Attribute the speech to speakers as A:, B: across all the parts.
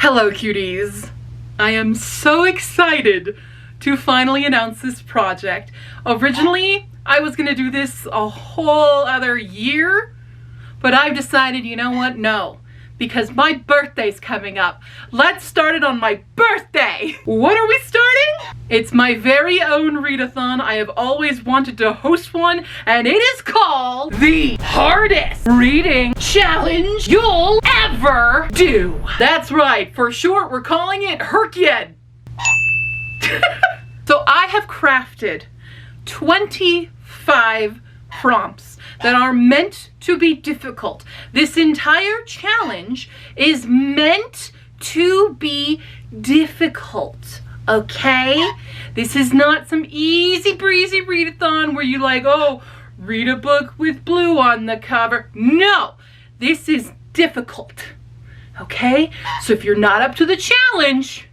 A: Hello cuties! I am so excited to finally announce this project. Originally, I was gonna do this a whole other year, but I've decided, you know what, no. Because my birthday's coming up. Let's start it on my birthday! What are we starting? It's my very own readathon. I have always wanted to host one, and it is called the hardest reading challenge you'll ever do. That's right, for short, we're calling it Herkyed. So I have crafted 25 prompts that are meant to be difficult. This entire challenge is meant to be difficult, okay? This is not some easy breezy readathon where you like, oh, read a book with blue on the cover. No, this is difficult, okay? So if you're not up to the challenge,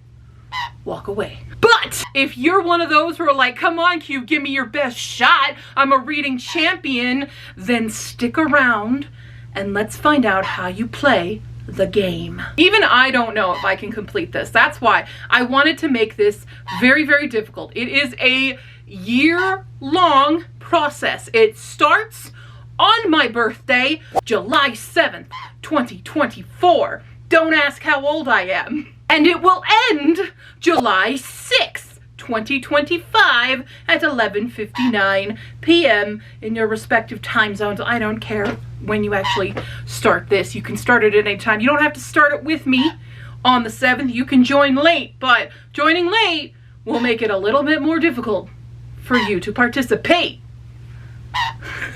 A: walk away. But if you're one of those who are like, come on Q, give me your best shot, I'm a reading champion, then stick around and let's find out how you play the game. Even I don't know if I can complete this. That's why I wanted to make this very, very difficult. It is a year-long process. It starts on my birthday, July 7th, 2024. Don't ask how old I am. And it will end July 6th, 2025 at 11:59 p.m. in your respective time zones. I don't care when you actually start this. You can start it at any time. You don't have to start it with me on the 7th. You can join late, but joining late will make it a little bit more difficult for you to participate.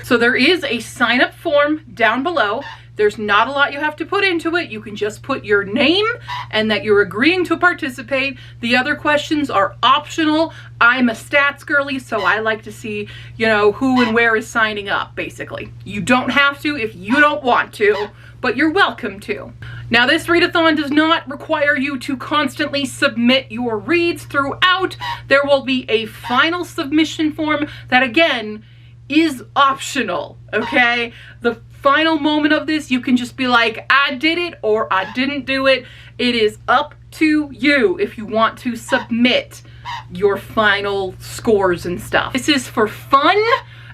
A: So there is a sign-up form down below. There's not a lot you have to put into it. You can just put your name and that you're agreeing to participate. The other questions are optional. I'm a stats girly, so I like to see, you know, who and where is signing up, basically. You don't have to if you don't want to, but you're welcome to. Now, this readathon does not require you to constantly submit your reads throughout. There will be a final submission form that, again, is optional, okay? The final moment of this, you can just be like, I did it or I didn't do it. It is up to you if you want to submit your final scores and stuff. This is for fun.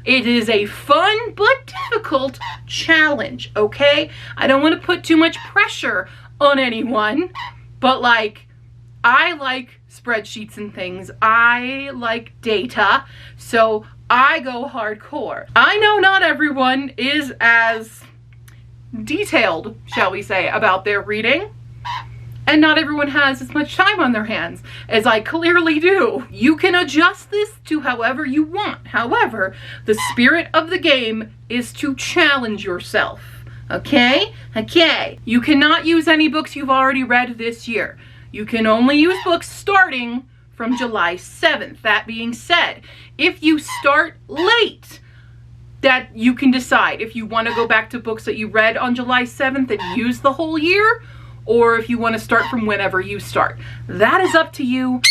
A: It is a fun but difficult challenge, okay? I don't want to put too much pressure on anyone, but like, I like spreadsheets and things. I like data, so I go hardcore. I know not everyone is as detailed, shall we say, about their reading, and not everyone has as much time on their hands as I clearly do. You can adjust this to however you want. However, the spirit of the game is to challenge yourself, okay? Okay. You cannot use any books you've already read this year. You can only use books starting from July 7th. That being said, if you start late, that you can decide if you want to go back to books that you read on July 7th and use the whole year, or if you want to start from whenever you start. That is up to you.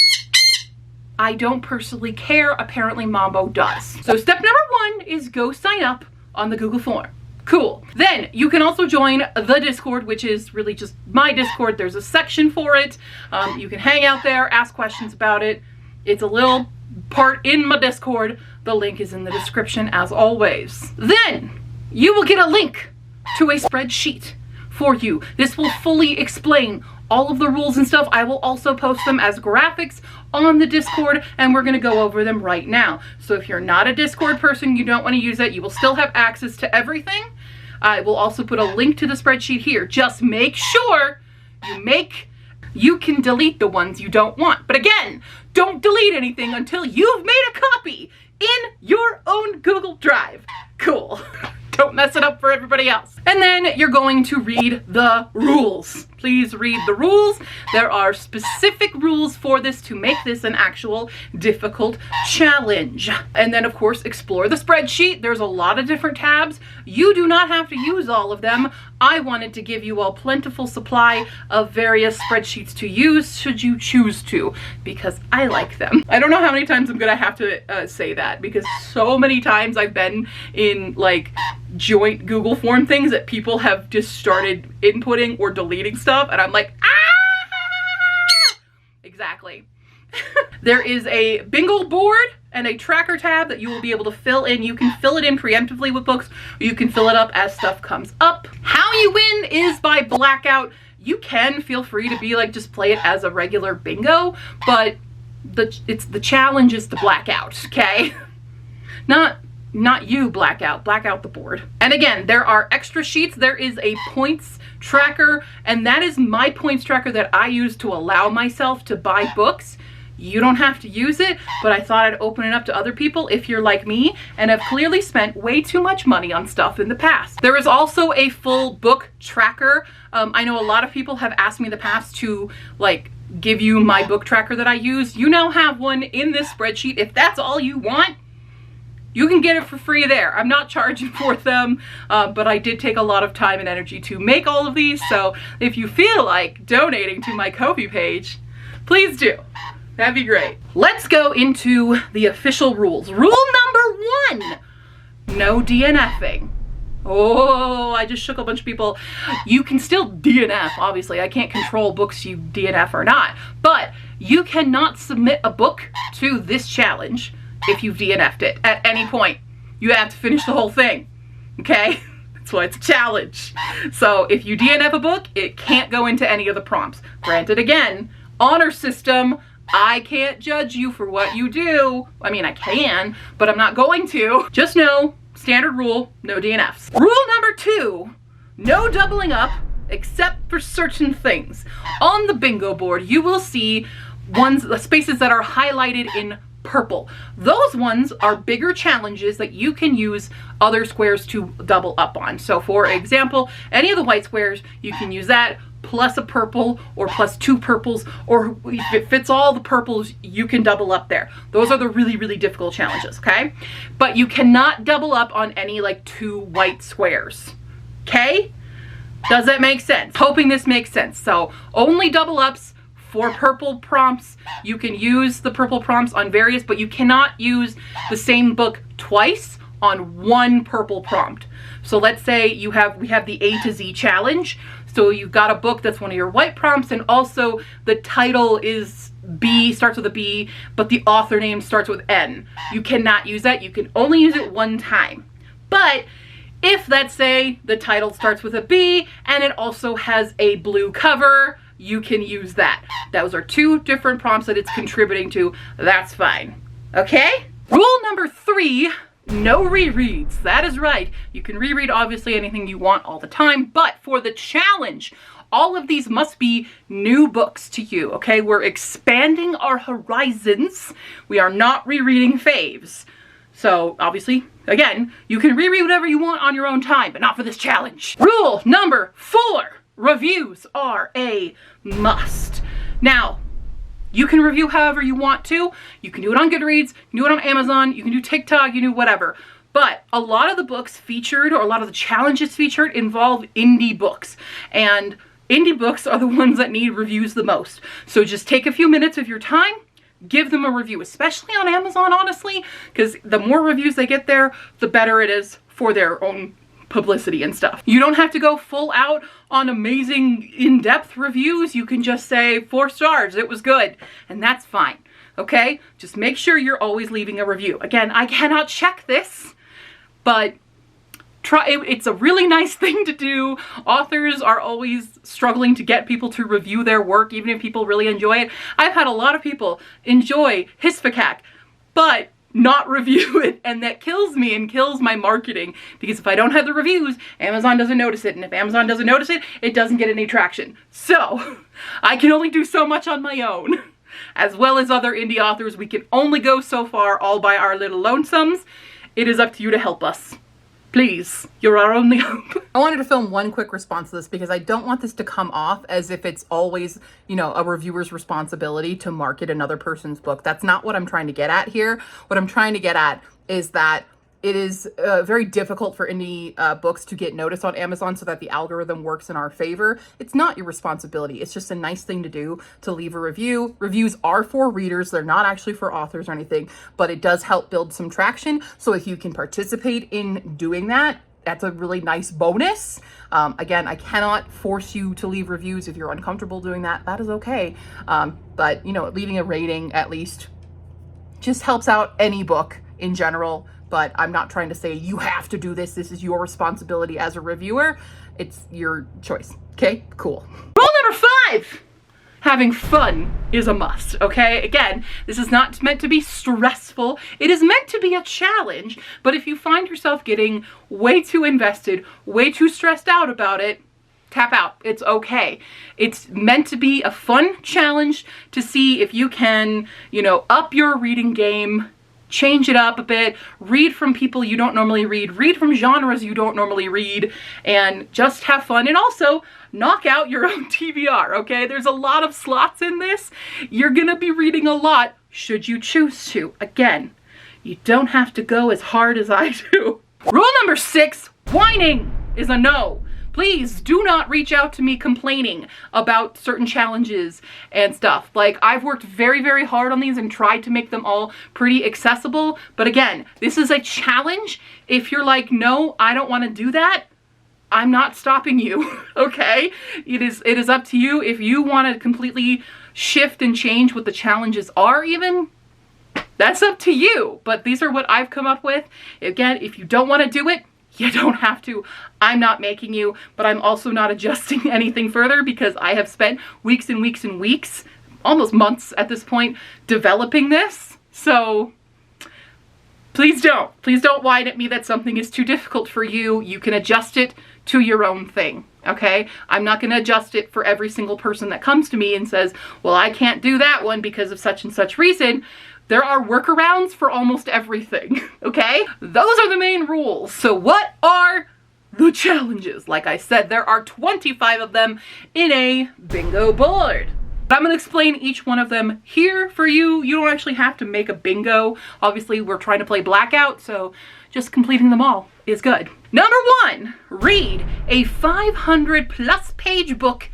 A: I don't personally care. Apparently Mambo does. So step number 1 is go sign up on the Google form. Cool. Then you can also join the Discord, which is really just my Discord. There's a section for it. You can hang out there, ask questions about it. It's a little part in my Discord. The link is in the description as always. Then you will get a link to a spreadsheet for you. This will fully explain all of the rules and stuff. I will also post them as graphics on the Discord, and we're gonna go over them right now. So if you're not a Discord person, you don't wanna use it, you will still have access to everything. I will also put a link to the spreadsheet here. Just make sure you can delete the ones you don't want. But again, don't delete anything until you've made a copy in your own Google Drive. Cool. Don't mess it up for everybody else. And then you're going to read the rules. Please read the rules. There are specific rules for this to make this an actual difficult challenge. And then of course, explore the spreadsheet. There's a lot of different tabs. You do not have to use all of them. I wanted to give you a plentiful supply of various spreadsheets to use should you choose to, because I like them. I don't know how many times I'm gonna have to say that, because so many times I've been in like joint Google form things that people have just started inputting or deleting stuff, and I'm like, ah! exactly. There is a bingo board and a tracker tab that you will be able to fill in. You can fill it in preemptively with books, or you can fill it up as stuff comes up. How you win is by blackout. You can feel free to be like, just play it as a regular bingo, but the challenge is to blackout, okay? Not you blackout the board. And again, there are extra sheets. There is a points tracker, and that is my points tracker that I use to allow myself to buy books. You don't have to use it, but I thought I'd open it up to other people if you're like me and have clearly spent way too much money on stuff in the past. There is also a full book tracker. I know a lot of people have asked me in the past to like give you my book tracker that I use. You now have one in this spreadsheet. If that's all you want, you can get it for free there. I'm not charging for them, but I did take a lot of time and energy to make all of these. So if you feel like donating to my Ko-fi page, please do. That'd be great. Let's go into the official rules. Rule number 1, no DNFing. Oh, I just shook a bunch of people. You can still DNF, obviously. I can't control books you DNF or not, but you cannot submit a book to this challenge if you've DNF'd it at any point. You have to finish the whole thing, okay? That's why it's a challenge. So if you DNF a book, it can't go into any of the prompts. Granted, again, honor system, I can't judge you for what you do. I mean, I can, but I'm not going to. Just know, standard rule, no DNFs. Rule number 2, no doubling up except for certain things. On the bingo board, you will see the spaces that are highlighted in purple. Those ones are bigger challenges that you can use other squares to double up on. So for example, any of the white squares, you can use that plus a purple or plus 2 purples, or if it fits all the purples, you can double up there. Those are the really, really difficult challenges, okay? But you cannot double up on any like 2 white squares, okay? Does that make sense? Hoping this makes sense. So only double ups for purple prompts. You can use the purple prompts on various, but you cannot use the same book twice on one purple prompt. So let's say we have the A to Z challenge. So you've got a book that's one of your white prompts, and also the title is B, starts with a B, but the author name starts with N. You cannot use that. You can only use it one time. But if, let's say, the title starts with a B and it also has a blue cover, you can use that. Those are 2 different prompts that it's contributing to. That's fine. Okay? Rule number 3, no rereads. That is right. You can reread obviously anything you want all the time, but for the challenge, all of these must be new books to you, okay? We're expanding our horizons. We are not rereading faves. So obviously, again, you can reread whatever you want on your own time, but not for this challenge. Rule number 4, reviews are a must. Now, you can review however you want to. You can do it on Goodreads, you can do it on Amazon, you can do TikTok, you can do whatever. But a lot of the books featured, or a lot of the challenges featured, involve indie books. And indie books are the ones that need reviews the most. So just take a few minutes of your time, give them a review, especially on Amazon, honestly, because the more reviews they get there, the better it is for their own publicity and stuff. You don't have to go full out on amazing in-depth reviews. You can just say 4 stars, it was good, and that's fine. Okay? Just make sure you're always leaving a review. Again, I cannot check this, but it's a really nice thing to do. Authors are always struggling to get people to review their work, even if people really enjoy it. I've had a lot of people enjoy Hisfacac, but not review it, and that kills me and kills my marketing, because if I don't have the reviews, Amazon doesn't notice it, and if Amazon doesn't notice it, it doesn't get any traction. So I can only do so much on my own. As well as other indie authors, we can only go so far all by our little lonesomes. It is up to you to help us. Please, you're our only hope. I wanted to film one quick response to this because I don't want this to come off as if it's always, you know, a reviewer's responsibility to market another person's book. That's not what I'm trying to get at here. What I'm trying to get at is that it is very difficult for indie books to get noticed on Amazon so that the algorithm works in our favor. It's not your responsibility. It's just a nice thing to do, to leave a review. Reviews are for readers. They're not actually for authors or anything, but it does help build some traction. So if you can participate in doing that,
B: that's a really nice bonus. Again, I cannot force you to leave reviews if you're uncomfortable doing that. That is okay. But, you know, leaving a rating at least just helps out any book in general. But I'm not trying to say you have to do this. This is your responsibility as a reviewer. It's your choice. Okay, cool.
A: Rule number 5. Having fun is a must, okay? Again, this is not meant to be stressful. It is meant to be a challenge, but if you find yourself getting way too invested, way too stressed out about it, tap out. It's okay. It's meant to be a fun challenge to see if you can, you know, up your reading game, change it up a bit, read from people you don't normally read from genres you don't normally read, and just have fun. And also, knock out your own TBR, okay? There's a lot of slots in this. You're gonna be reading a lot, should you choose to. Again, you don't have to go as hard as I do. Rule number 6, whining is a no. Please do not reach out to me complaining about certain challenges and stuff. Like, I've worked very, very hard on these and tried to make them all pretty accessible. But again, this is a challenge. If you're like, no, I don't want to do that, I'm not stopping you, okay? It is up to you. If you want to completely shift and change what the challenges are even, that's up to you. But these are what I've come up with. Again, if you don't want to do it, you don't have to. I'm not making you, but I'm also not adjusting anything further because I have spent weeks and weeks and weeks, almost months at this point, developing this. So please don't whine at me that something is too difficult for you. You can adjust it to your own thing, okay? I'm not gonna adjust it for every single person that comes to me and says, well, I can't do that one because of such and such reason. There are workarounds for almost everything, okay? Those are the main rules. So what are the challenges? Like I said, there are 25 of them in a bingo board. I'm gonna explain each one of them here for you. You don't actually have to make a bingo. Obviously, we're trying to play Blackout, so just completing them all is good. Number 1, read a 500+ page book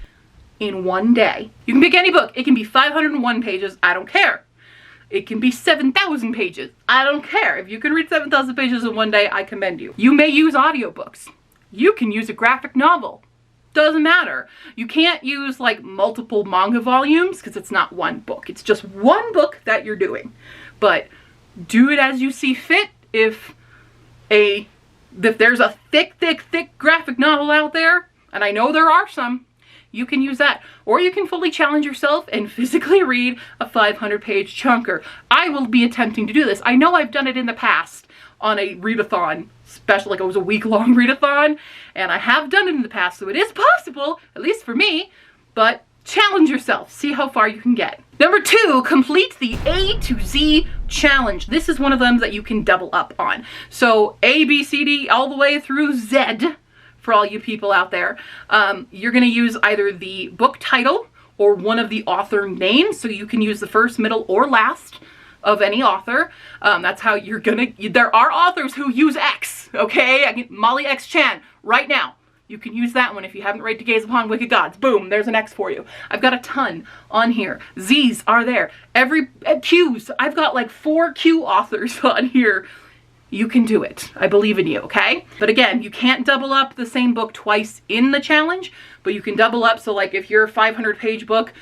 A: in one day. You can pick any book. It can be 501 pages, I don't care. It can be 7,000 pages. I don't care. If you can read 7,000 pages in one day, I commend you. You may use audiobooks. You can use a graphic novel. Doesn't matter. You can't use like multiple manga volumes because it's not one book. It's just one book that you're doing. But do it as you see fit. If there's a thick graphic novel out there, and I know there are some, you can use that. Or you can fully challenge yourself and physically read a 500-page chunker. I will be attempting to do this. I know I've done it in the past on a readathon, especially like it was a week-long readathon, and I have done it in the past, so it is possible, at least for me, but challenge yourself. See how far you can get. Number 2, complete the A to Z challenge. This is one of them that you can double up on. So A, B, C, D, all the way through Z, for all you people out there. You're gonna use either the book title or one of the author names, so you can use the first, middle, or last of any author. That's how you're gonna, there are authors who use X, okay? Molly X Chan, right now. You can use that one if you haven't read To Gaze Upon Wicked Gods. Boom, there's an X for you. I've got a ton on here. Z's are there. Q's, I've got like 4 Q authors on here. You can do it. I believe in you, okay? But again, you can't double up the same book twice in the challenge, but you can double up. So like if you're a 500-page book,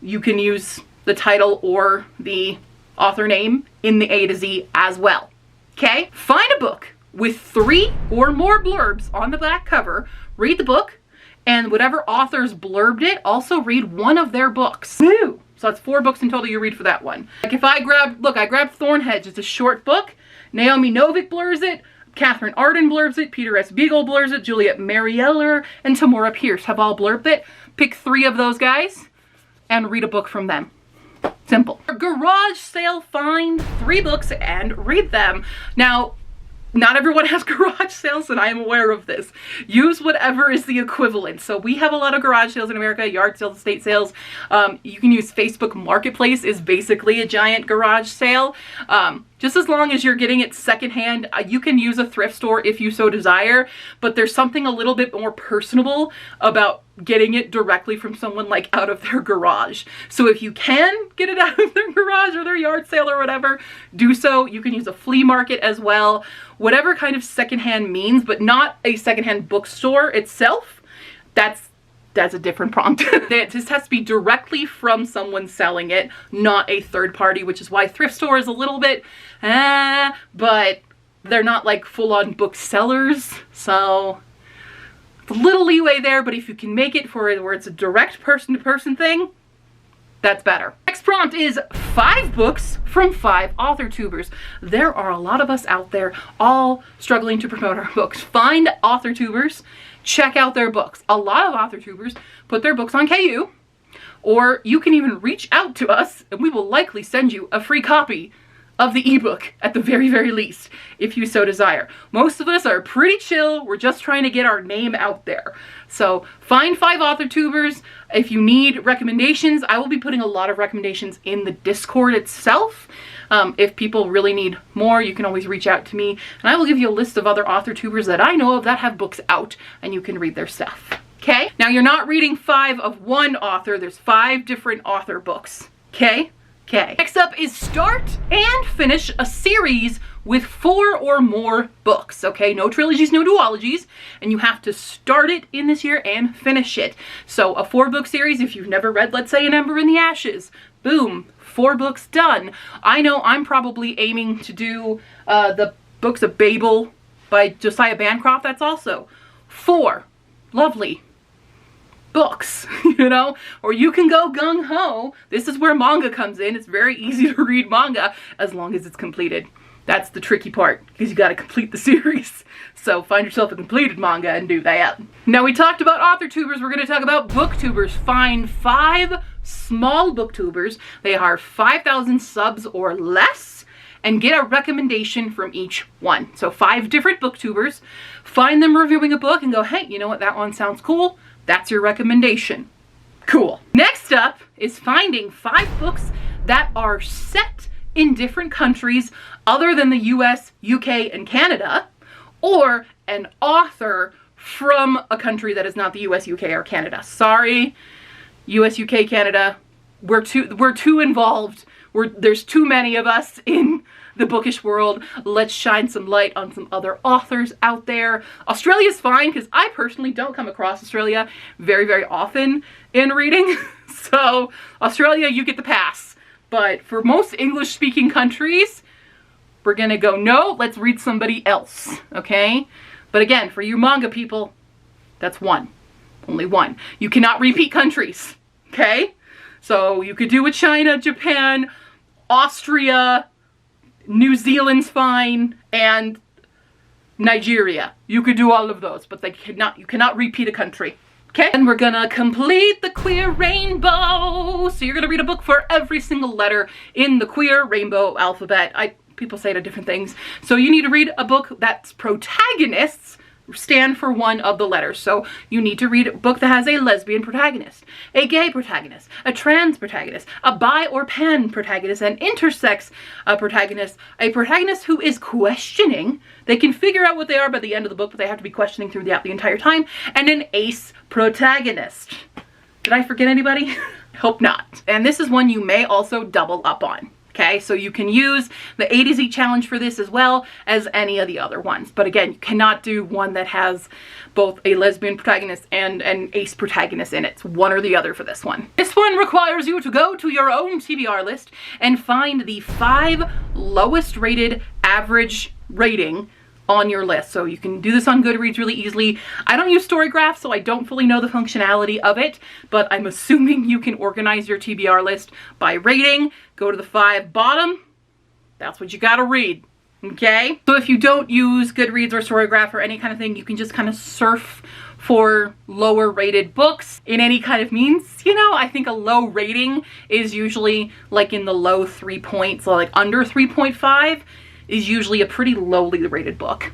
A: you can use the title or the author name in the A to Z as well, okay? Find a book with 3 or more blurbs on the back cover, read the book, and whatever authors blurbed it, also read one of their books. Woo! So that's 4 books in total you read for that one. Like if I grabbed Thornhedge, it's a short book. Naomi Novik blurs it, Catherine Arden blurbs it, Peter S. Beagle blurbs it, Juliet Marieller and Tamora Pierce have all blurbed it. Pick 3 of those guys and read a book from them. Simple. Garage sale find 3 books and read them. Now, not everyone has garage sales, and I am aware of this. Use whatever is the equivalent. So we have a lot of garage sales in America, yard sales, estate sales. You can use Facebook Marketplace is basically a giant garage sale. just as long as you're getting it secondhand. You can use a thrift store if you so desire, but there's something a little bit more personable about getting it directly from someone like out of their garage. So if you can get it out of their garage or their yard sale or whatever, do so. You can use a flea market as well, whatever kind of secondhand means, but not a secondhand bookstore itself. That's a different prompt. It just has to be directly from someone selling it, not a third party, which is why thrift store is a little bit, but they're not like full-on booksellers, so a little leeway there. But if you can make it for where it's a direct person-to-person thing, that's better. Next prompt is 5 books from 5 author tubers. There are a lot of us out there all struggling to promote our books. Find author tubers, check out their books. A lot of author tubers put their books on KU, or you can even reach out to us and we will likely send you a free copy of the ebook at the very, very least, if you so desire. Most of us are pretty chill. We're just trying to get our name out there. So find 5 author tubers. If you need recommendations, I will be putting a lot of recommendations in the Discord itself. If people really need more, you can always reach out to me and I will give you a list of other author tubers that I know of that have books out and you can read their stuff. Okay? Now you're not reading 5 of one author. There's 5 different author books. Okay? Okay. Next up is start and finish a series with 4 or more books. Okay, no trilogies, no duologies, and you have to start it in this year and finish it. So a 4-book series, if you've never read, let's say, An Ember in the Ashes, boom, 4 books done. I know I'm probably aiming to do the books of Babel by Josiah Bancroft. That's also 4 lovely books, you know, or you can go gung-ho. This is where manga comes in. It's very easy to read manga as long as it's completed. That's the tricky part, because you got to complete the series. So find yourself a completed manga and do that. Now we talked about author tubers, we're going to talk about booktubers. Find 5 small booktubers. They are 5,000 subs or less, and get a recommendation from each one. So 5 different booktubers. Find them reviewing a book and go, hey, you know what, that one sounds cool. That's your recommendation. Cool. Next up is finding 5 books that are set in different countries other than the US, UK, and Canada, or an author from a country that is not the US, UK, or Canada. Sorry, US, UK, Canada, we're too involved. There's too many of us in the bookish world. Let's shine some light on some other authors out there. Australia's fine, because I personally don't come across Australia very, very often in reading. So Australia, you get the pass. But for most English-speaking countries, we're gonna go, no, let's read somebody else, okay? But again, for you manga people, that's 1. Only 1. You cannot repeat countries, okay? So you could do with China, Japan, Austria, New Zealand's fine, and Nigeria. You could do all of those, but you cannot repeat a country. Okay? And we're gonna complete the queer rainbow. So you're gonna read a book for every single letter in the queer rainbow alphabet. People say it at different things. So you need to read a book that's protagonists stand for one of the letters. So you need to read a book that has a lesbian protagonist, a gay protagonist, a trans protagonist, a bi or pan protagonist, an intersex protagonist, a protagonist who is questioning. They can figure out what they are by the end of the book, but they have to be questioning throughout the entire time, and an ace protagonist. Did I forget anybody? Hope not. And this is one you may also double up on. Okay, so you can use the A to Z challenge for this as well as any of the other ones. But again, you cannot do one that has both a lesbian protagonist and an ace protagonist in it. It's one or the other for this one. This one requires you to go to your own TBR list and find the 5 lowest rated average rating on your list. So you can do this on Goodreads really easily. I don't use Storygraph, so I don't fully know the functionality of it, but I'm assuming you can organize your TBR list by rating. Go to the 5 bottom. That's what you gotta read, okay? So if you don't use Goodreads or Storygraph or any kind of thing, you can just kind of surf for lower rated books in any kind of means. You know, I think a low rating is usually like in the low 3 points, so like under 3.5 is usually a pretty lowly rated book.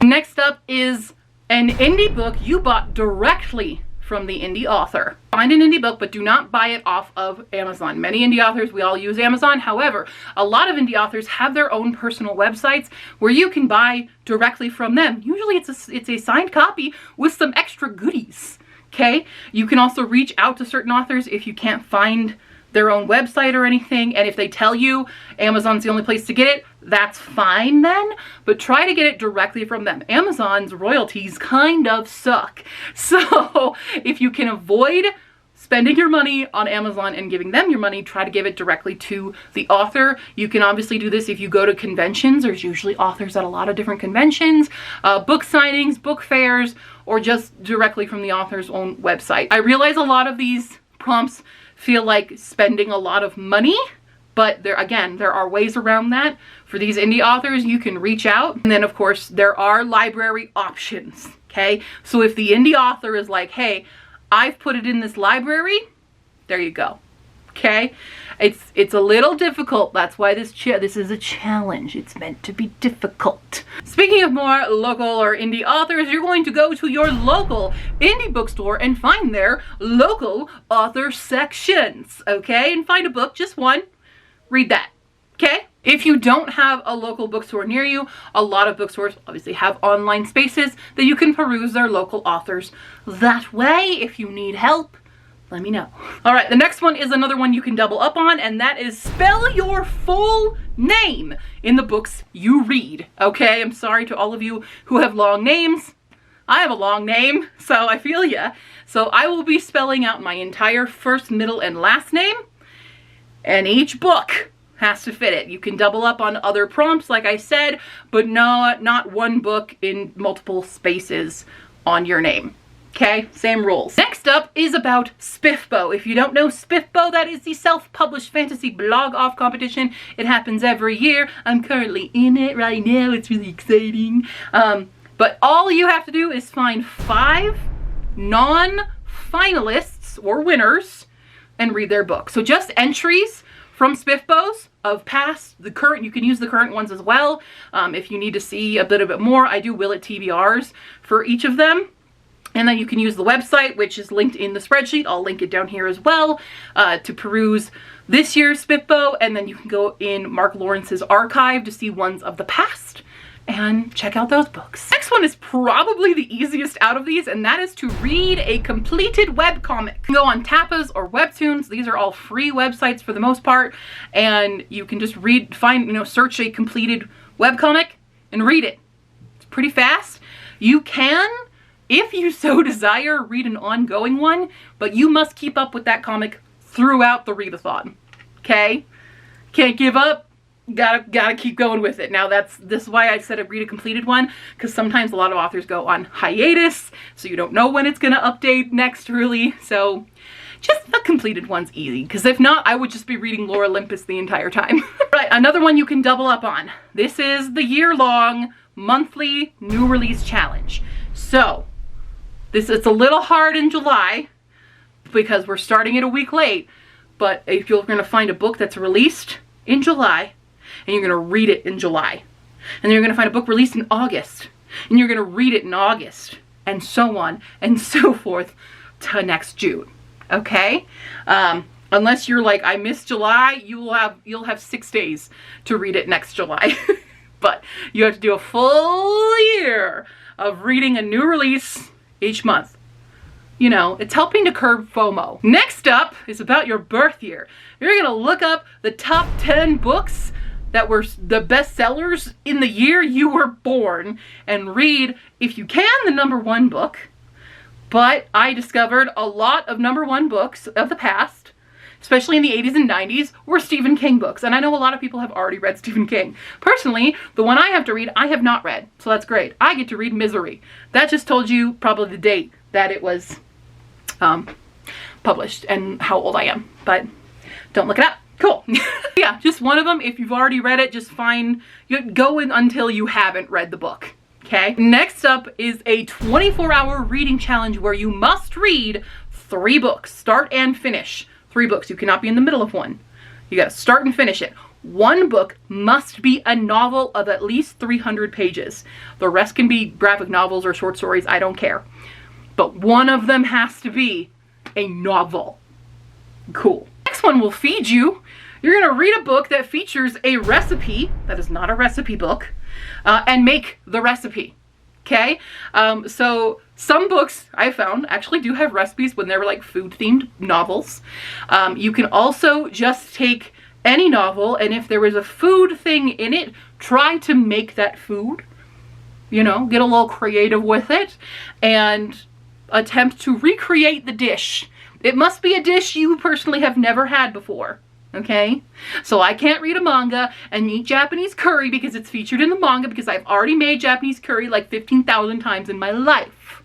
A: Next up is an indie book you bought directly from the indie author. Find an indie book, but do not buy it off of Amazon. Many indie authors, we all use Amazon. However, a lot of indie authors have their own personal websites where you can buy directly from them. Usually it's a signed copy with some extra goodies, okay? You can also reach out to certain authors if you can't find their own website or anything, and if they tell you Amazon's the only place to get it, that's fine then, but try to get it directly from them. Amazon's royalties kind of suck. So if you can avoid spending your money on Amazon and giving them your money, try to give it directly to the author. You can obviously do this if you go to conventions. There's usually authors at a lot of different conventions, book signings, book fairs, or just directly from the author's own website. I realize a lot of these prompts feel like spending a lot of money, but there are ways around that. For these indie authors, you can reach out, and then of course there are library options, okay? So if the indie author is like, hey, I've put it in this library, there you go, okay? It's a little difficult. That's why this is a challenge. It's meant to be difficult. Speaking of more local or indie authors, you're going to go to your local indie bookstore and find their local author sections, okay? And find a book, just one, read that, okay? If you don't have a local bookstore near you, a lot of bookstores obviously have online spaces that you can peruse their local authors. That way, if you need help, let me know. All right, the next one is another one you can double up on, and that is spell your full name in the books you read, okay? I'm sorry to all of you who have long names. I have a long name, so I feel ya. So I will be spelling out my entire first, middle, and last name, and each book has to fit it. You can double up on other prompts, like I said, but not one book in multiple spaces on your name. Okay, same rules. Next up is about Spiffbo. If you don't know Spiffbo, that is the self-published fantasy blog-off competition. It happens every year. I'm currently in it right now. It's really exciting. But all you have to do is find 5 non-finalists or winners and read their book. So just entries from Spiffbos of past, the current, you can use the current ones as well. If you need to see a bit more, I do Will It TBRs for each of them. And then you can use the website, which is linked in the spreadsheet. I'll link it down here as well, to peruse this year's Spiffbo. And then you can go in Mark Lawrence's archive to see ones of the past and check out those books. Next one is probably the easiest out of these, and that is to read a completed webcomic. You can go on Tapas or Webtoons. These are all free websites for the most part, and you can just search a completed webcomic and read it. It's pretty fast. You can, if you so desire, read an ongoing one, but you must keep up with that comic throughout the readathon, okay? Can't give up. Gotta keep going with it. Now this is why I said I read a completed one, because sometimes a lot of authors go on hiatus, so you don't know when it's gonna update next, really. So just a completed one's easy, because if not, I would just be reading Lore Olympus the entire time. Right, another one you can double up on. This is the year-long monthly new release challenge. So it's a little hard in July because we're starting it a week late, but if you're gonna find a book that's released in July, and you're gonna read it in July, and then you're gonna find a book released in August, and you're gonna read it in August, and so on and so forth to next June, okay? Unless you're like, I missed July, you'll have 6 days to read it next July. But you have to do a full year of reading a new release each month. You know, it's helping to curb FOMO. Next up is about your birth year. You're gonna look up the top 10 books that were the best sellers in the year you were born and read, if you can, the #1 book. But I discovered a lot of #1 books of the past, especially in the 80s and 90s, were Stephen King books. And I know a lot of people have already read Stephen King. Personally, the one I have to read, I have not read. So that's great. I get to read Misery. That just told you probably the date that it was published and how old I am. But don't look it up. Cool. Yeah, just one of them. If you've already read it, just go in until you haven't read the book. Okay. Next up is a 24-hour reading challenge where you must read 3 books, start and finish. 3 books. You cannot be in the middle of one. You gotta start and finish it. 1 book must be a novel of at least 300 pages. The rest can be graphic novels or short stories. I don't care. but one of them has to be a novel. Cool. Next one will feed you. You're gonna read a book that features a recipe, that is not a recipe book, and make the recipe, okay? So some books I found actually do have recipes when they're like food-themed novels. You can also just take any novel, and if there was a food thing in it, try to make that food. You know, get a little creative with it, and attempt to recreate the dish. It must be a dish you personally have never had before. Okay, so I can't read a manga and eat Japanese curry because it's featured in the manga, because I've already made Japanese curry like 15,000 times in my life.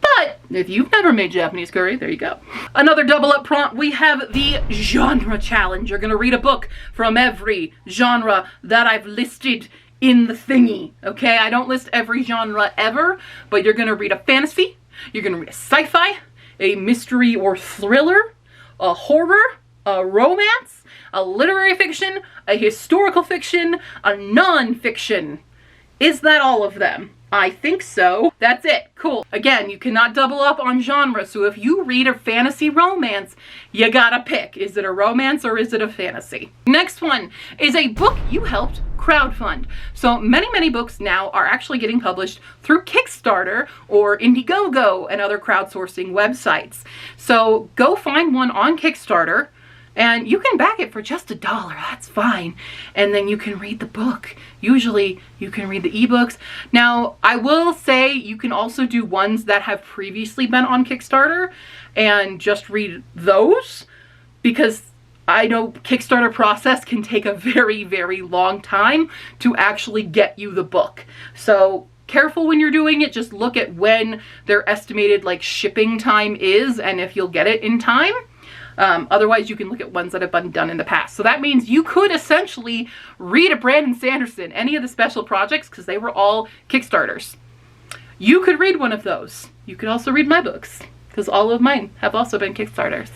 A: But if you've never made Japanese curry, there you go. Another double up prompt, we have the genre challenge. You're gonna read a book from every genre that I've listed in the thingy, okay? I don't list every genre ever, but you're gonna read a fantasy, you're gonna read a sci-fi, a mystery or thriller, a horror, a romance, a literary fiction, a historical fiction, a non-fiction. Is that all of them? I think so. That's it. Cool. Again, you cannot double up on genre, so if you read a fantasy romance, you gotta pick. Is it a romance or is it a fantasy? Next one is a book you helped crowdfund. So many books now are actually getting published through Kickstarter or Indiegogo and other crowdsourcing websites. So go find one on Kickstarter, and you can back it for just $1, that's fine. And then you can read the book. Usually you can read the ebooks. Now, I will say you can also do ones that have previously been on Kickstarter and just read those, because I know Kickstarter process can take a very long time to actually get you the book. So careful when you're doing it, just look at when their estimated like shipping time is and if you'll get it in time. Otherwise, you can look at ones that have been done in the past. So that means you could essentially read a Brandon Sanderson, any of the special projects, because they were all Kickstarters. You could read one of those. You could also read my books, because all of mine have also been Kickstarters.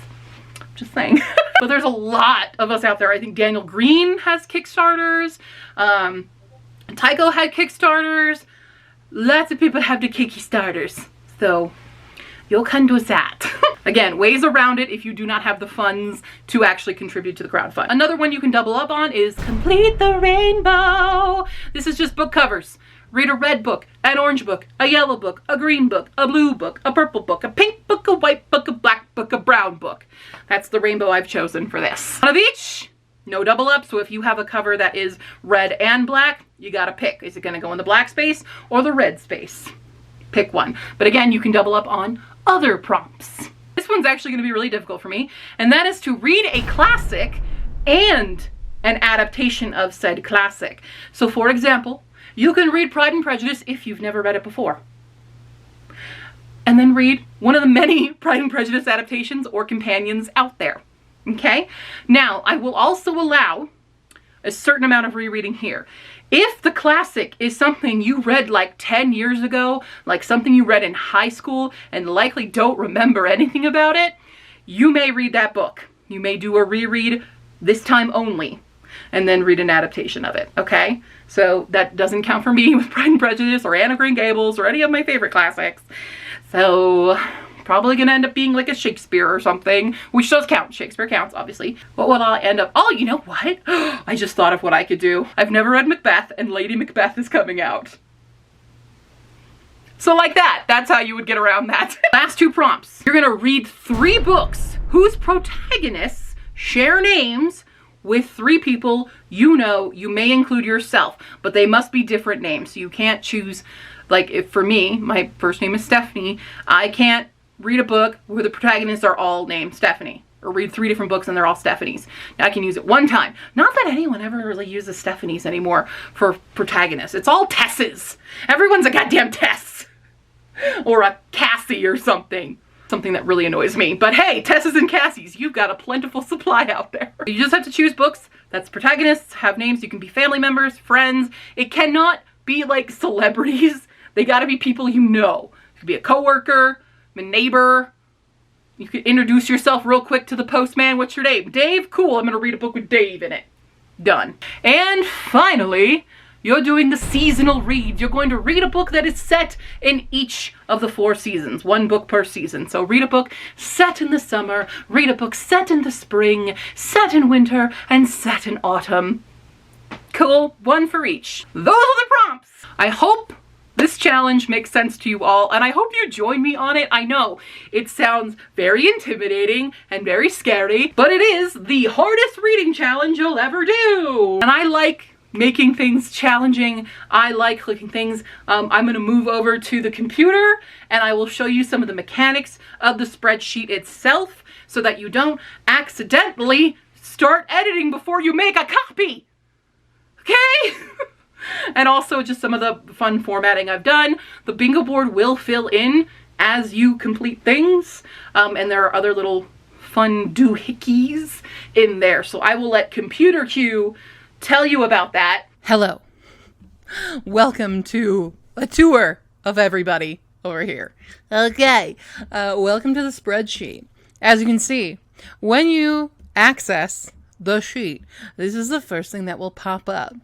A: Just saying. But there's a lot of us out there. I think Daniel Green has Kickstarters. Tycho had Kickstarters. Lots of people have the Kickstarters. So you can do that. Again, ways around it if you do not have the funds to actually contribute to the crowdfund. Another one you can double up on is Complete the Rainbow. This is just book covers. Read a red book, an orange book, a yellow book, a green book, a blue book, a purple book, a pink book, a white book, a black book, a brown book. That's the rainbow I've chosen for this. One of each, no double up. So if you have a cover that is red and black, you gotta pick. Is it gonna go in the black space or the red space? Pick one. But again, you can double up on other prompts. This one's actually going to be really difficult for me, and that is to read a classic and an adaptation of said classic. So for example, you can read Pride and Prejudice if you've never read it before, and then read one of the many Pride and Prejudice adaptations or companions out there. Okay? Now, I will also allow a certain amount of rereading here. If the classic is something you read like 10 years ago, like something you read in high school and likely don't remember anything about it, you may read that book. You may do a reread this time only and then read an adaptation of it, okay? So that doesn't count for me with Pride and Prejudice or Anne of Green Gables or any of my favorite classics. So probably gonna end up being like a Shakespeare or something, which does count. Shakespeare counts, obviously. What will I end up? Oh, you know what? I just thought of what I could do. I've never read Macbeth, and Lady Macbeth is coming out. So like that, that's how you would get around that. Last two prompts. You're gonna read 3 books whose protagonists share names with 3 people you know. You may include yourself, but they must be different names. So you can't choose, like if for me, my first name is Stephanie, I can't read a book where the protagonists are all named Stephanie, or read 3 different books and they're all Stephanies. Now I can use it one time. Not that anyone ever really uses Stephanies anymore for protagonists. It's all Tesses. Everyone's a goddamn Tess. Or a Cassie or something. Something that really annoys me. But hey, Tesses and Cassies, you've got a plentiful supply out there. You just have to choose books that's protagonists, have names. You can be family members, friends. It cannot be like celebrities. They gotta be people you know. It could be a coworker, a neighbor. You could introduce yourself real quick to the postman. What's your name? Dave? Cool, I'm gonna read a book with Dave in it. Done. And finally, you're doing the seasonal read. You're going to read a book that is set in each of the 4 seasons, 1 book per season. So read a book set in the summer, read a book set in the spring, set in winter, and set in autumn. Cool, 1 for each. Those are the prompts. I hope this challenge makes sense to you all, and I hope you join me on it. I know it sounds very intimidating and very scary, but it is the hardest reading challenge you'll ever do. And I like making things challenging. I like clicking things. I'm gonna move over to the computer and I will show you some of the mechanics of the spreadsheet itself so that you don't accidentally start editing before you make a copy. Okay? And also just some of the fun formatting I've done. The bingo board will fill in as you complete things. And there are other little fun doohickeys in there. So I will let Computer Q tell you about that.
B: Hello. Welcome to a tour of everybody over here. Okay. Welcome to the spreadsheet. As you can see, when you access the sheet, this is the first thing that will pop up.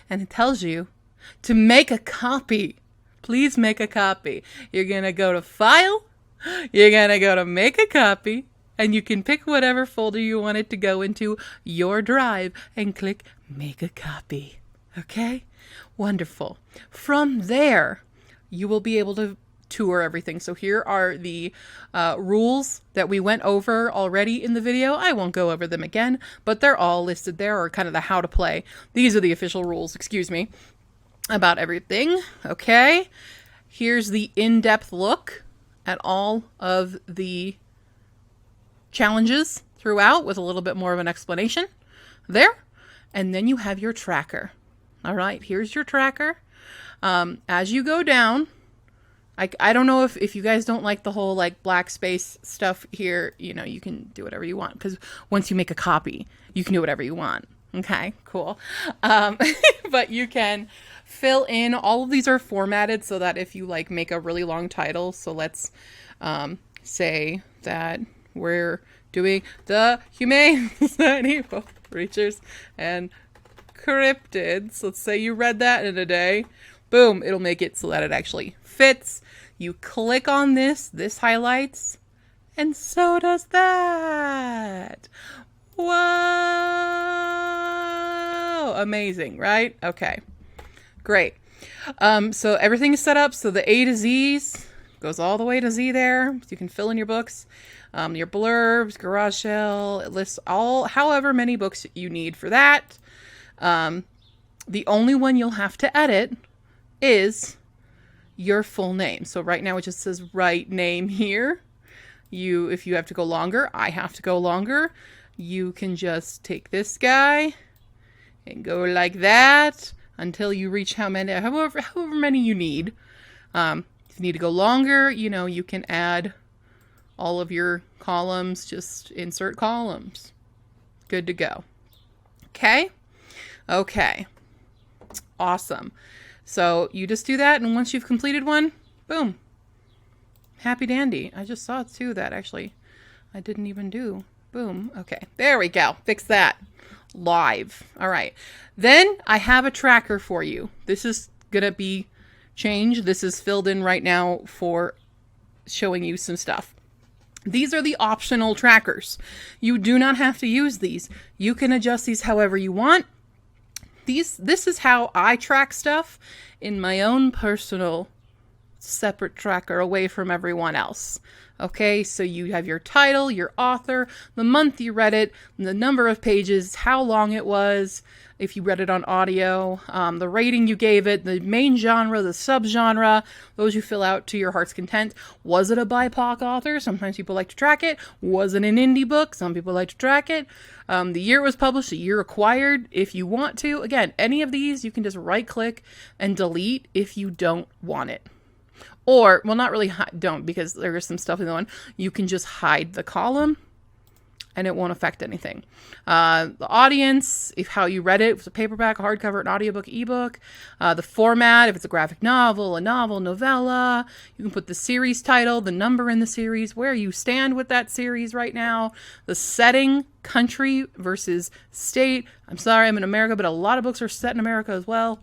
B: And it tells you to make a copy. Please make a copy. You're going to go to File. You're going to go to Make a Copy. And you can pick whatever folder you want it to go into, your drive, and click Make a Copy. Okay? Wonderful. From there, you will be able to tour everything. So here are the rules that we went over already in the video. I won't go over them again, but they're all listed there, or kind of the how to play. These are the official rules, excuse me, about everything. Okay. Here's the in-depth look at all of the challenges throughout with a little bit more of an explanation there. And then you have your tracker. All right. Here's your tracker. As you go down, I don't know if you guys don't like the whole like black space stuff here, you know, you can do whatever you want, because once you make a copy, you can do whatever you want. Okay, cool. But you can fill in, all of these are formatted so that if you like make a really long title, so let's say that we're doing the Humane Society of Creatures and Cryptids. Let's say you read that in a day. Boom, it'll make it so that it actually fits. You click on this highlights, and so does that. Whoa! Amazing, right? Okay, great. So everything is set up so the A to Z's goes all the way to Z there. So you can fill in your books, your blurbs, garage sale. It lists all, however many books you need for that. The only one you'll have to edit is your full name. So right now it just says right name here. If you have to go longer, I have to go longer. You can just take this guy and go like that until you reach however many you need. If you need to go longer, you know, you can add all of your columns, just insert columns. Good to go. Okay? Okay. Awesome. So you just do that, and once you've completed one, boom. Happy dandy. I just saw too that actually I didn't even do. Boom. Okay. There we go. Fix that. Live. All right. Then I have a tracker for you. This is going to be changed. This is filled in right now for showing you some stuff. These are the optional trackers. You do not have to use these. You can adjust these however you want. This is how I track stuff in my own personal separate tracker away from everyone else. Okay, so you have your title, your author, the month you read it, the number of pages, how long it was, if you read it on audio, the rating you gave it, the main genre, the subgenre, those you fill out to your heart's content. Was it a BIPOC author? Sometimes people like to track it. Was it an indie book? Some people like to track it. The year it was published, the year acquired, if you want to. Again, any of these, you can just right click and delete if you don't want it. Or, well, not really don't, because there is some stuff in the one. You can just hide the column and it won't affect anything. The audience, if how you read it, if it's a paperback, a hardcover, an audiobook, ebook. The format, if it's a graphic novel, novella. You can put the series title, the number in the series, where you stand with that series right now. The setting, country versus state. I'm sorry, I'm in America, but a lot of books are set in America as well.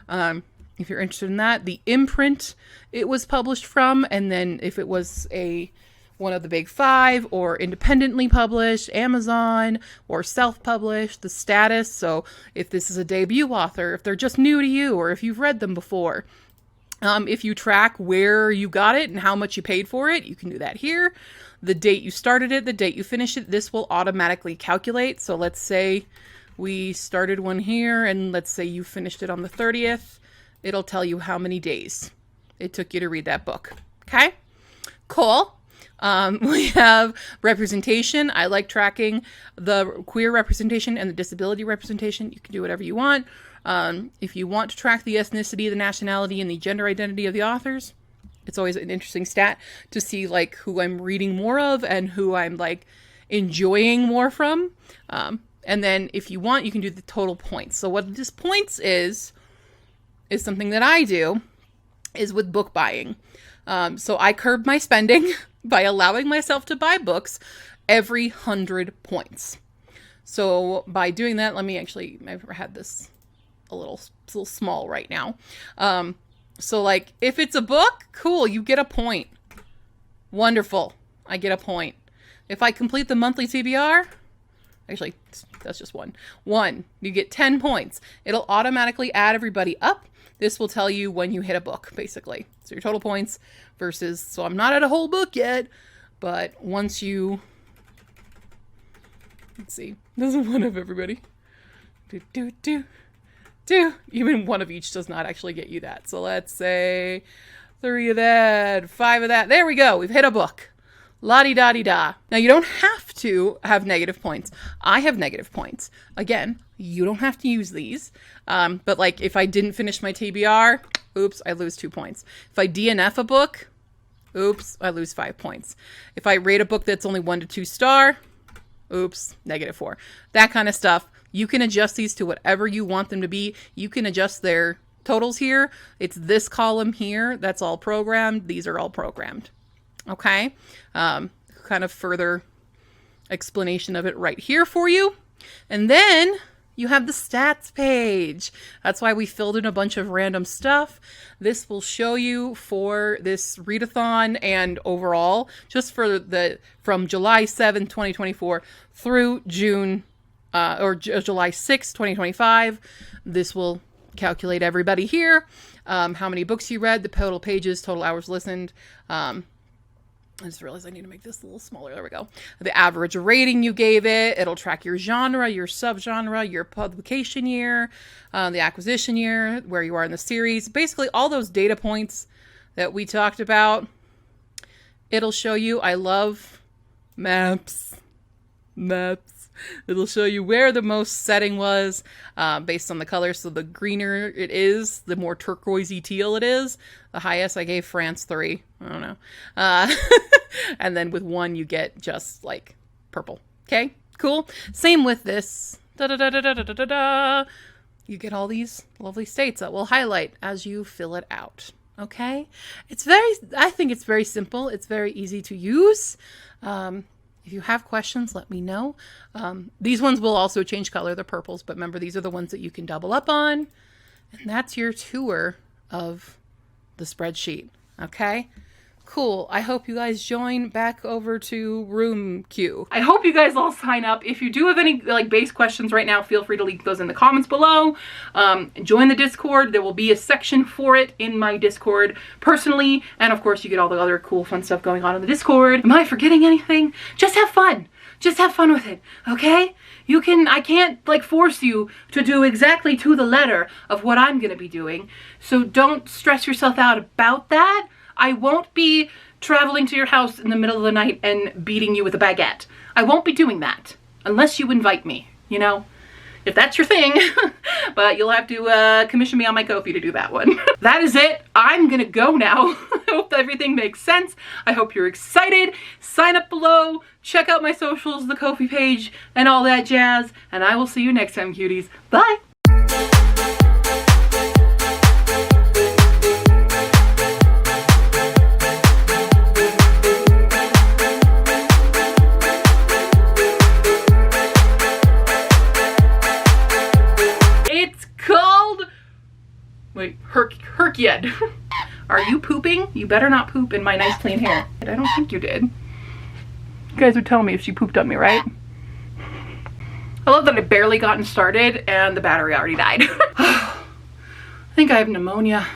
B: If you're interested in that, the imprint it was published from, and then if it was one of the big five or independently published, Amazon, or self-published, the status. So if this is a debut author, if they're just new to you, or if you've read them before, if you track where you got it and how much you paid for it, you can do that here. The date you started it, the date you finished it, this will automatically calculate. So let's say we started one here, and let's say you finished it on the 30th. It'll tell you how many days it took you to read that book. Okay? Cool. We have representation. I like tracking the queer representation and the disability representation. You can do whatever you want. If you want to track the ethnicity, the nationality, and the gender identity of the authors, it's always an interesting stat to see like who I'm reading more of and who I'm like enjoying more from. And then if you want, you can do the total points. So what this points is something that I do is with book buying. So I curb my spending by allowing myself to buy books every 100 points. So by doing that, I've had this a little small right now. So like if it's a book, cool, you get a point. Wonderful. I get a point. If I complete the monthly TBR, actually that's just one, you get 10 points. It'll automatically add everybody up. This will tell you when you hit a book, basically. So your total points versus, so I'm not at a whole book yet, but once you, let's see, this is one of everybody. Even one of each does not actually get you that. So let's say 3 of that, 5 of that. There we go. We've hit a book. La-di-da-di-da. Now, you don't have to have negative points. I have negative points. Again, you don't have to use these. But like if I didn't finish my TBR, oops, I lose 2 points. If I DNF a book, oops, I lose 5 points. If I rate a book that's only 1 to 2 star, oops, -4. That kind of stuff. You can adjust these to whatever you want them to be. You can adjust their totals here. It's this column here. That's all programmed. These are all programmed. Okay, kind of further explanation of it right here for you. And then you have the stats page. That's why we filled in a bunch of random stuff. This will show you for this readathon and overall, just for from July 7th, 2024 through July 6th, 2025. This will calculate everybody here, how many books you read, the total pages, total hours listened, I just realized I need to make this a little smaller. There we go. The average rating you gave it. It'll track your genre, your subgenre, your publication year, the acquisition year, where you are in the series. Basically, all those data points that we talked about. It'll show you. I love maps. It'll show you where the most setting was based on the color. So the greener it is, the more turquoisey teal it is. The highest I gave France 3. I don't know. And then with 1, you get just like purple. Okay, cool. Same with this. You get all these lovely states that will highlight as you fill it out. Okay, I think it's very simple. It's very easy to use. If you have questions, let me know. These ones will also change color, the purples, but remember, these are the ones that you can double up on. And that's your tour of the spreadsheet. Okay? Cool. I hope you guys join back over to Room Q. I hope you guys all sign up. If you do have any base questions right now, feel free to leave those in the comments below. Join the Discord. There will be a section for it in my Discord personally. And of course, you get all the other cool fun stuff going on in the Discord. Am I forgetting anything? Just have fun. Just have fun with it. Okay? I can't force you to do exactly to the letter of what I'm going to be doing. So don't stress yourself out about that. I won't be traveling to your house in the middle of the night and beating you with a baguette. I won't be doing that unless you invite me, if that's your thing. But you'll have to commission me on my Ko-fi to do that one. That is it. I'm gonna go now. I hope everything makes sense. I hope you're excited. Sign up below. Check out my socials, the Ko-fi page, and all that jazz. And I will see you next time, cuties. Bye.
A: Wait, Herkyed. Are you pooping? You better not poop in my nice clean hair. I don't think you did. You guys would tell me if she pooped on me, right? I love that I barely gotten started and the battery already died. I think I have pneumonia.